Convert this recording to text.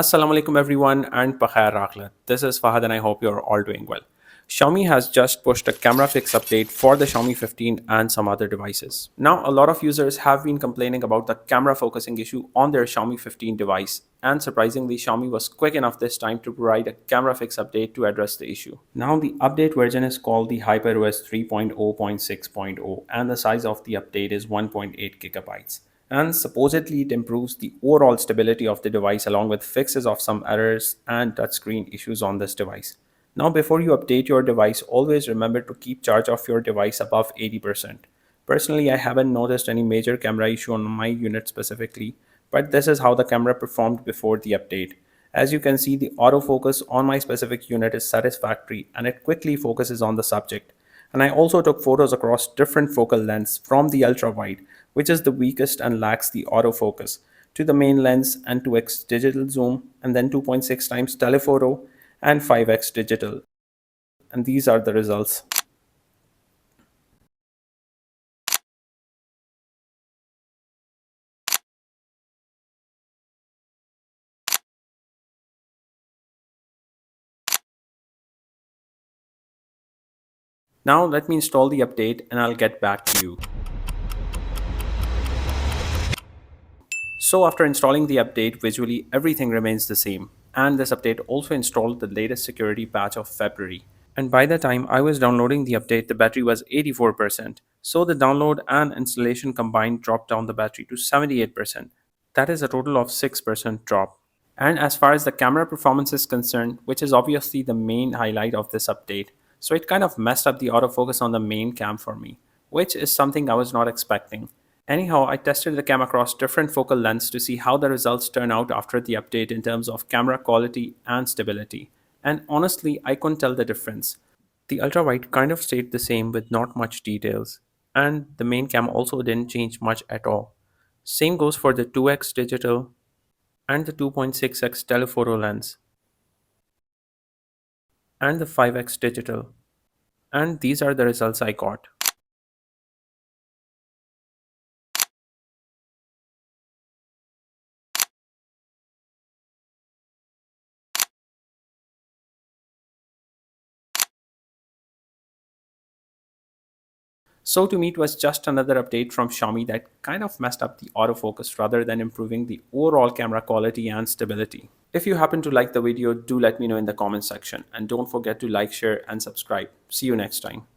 Assalamu alaikum everyone and Pakhair Rakhlat. This is Fahad and I hope you're all doing well. Xiaomi has just pushed a camera fix update for the Xiaomi 15 and some other devices. Now, a lot of users have been complaining about the camera focusing issue on their Xiaomi 15 device, and surprisingly, Xiaomi was quick enough this time to provide a camera fix update to address the issue. Now, the update version is called the HyperOS 3.0.6.0 and the size of the update is 1.8 gigabytes, and supposedly it improves the overall stability of the device along with fixes of some errors and touchscreen issues on this device. Now, before you update your device, always remember to keep charge of your device above 80%. Personally, I haven't noticed any major camera issue on my unit specifically, but this is how the camera performed before the update. As you can see, the autofocus on my specific unit is satisfactory and it quickly focuses on the subject. And I also took photos across different focal lengths from the ultra wide, which is the weakest and lacks the autofocus, to the main lens and 2x digital zoom, and then 2.6 times telephoto and 5x digital. And these are the results. Now let me install the update and I'll get back to you. So after installing the update, visually everything remains the same. And this update also installed the latest security patch of February. And by the time I was downloading the update, the battery was 84%. So the download and installation combined dropped down the battery to 78%. That is a total of 6% drop. And as far as the camera performance is concerned, which is obviously the main highlight of this update, so it kind of messed up the autofocus on the main cam for me, which is something I was not expecting. Anyhow, I tested the cam across different focal lengths to see how the results turn out after the update in terms of camera quality and stability. And honestly, I couldn't tell the difference. The ultra wide kind of stayed the same with not much details, and the main cam also didn't change much at all. Same goes for the 2x digital and the 2.6x telephoto lens and the 5x digital. And these are the results I got. So to me, it was just another update from Xiaomi that kind of messed up the autofocus rather than improving the overall camera quality and stability. If you happen to like the video, do let me know in the comment section and don't forget to like, share and subscribe. See you next time.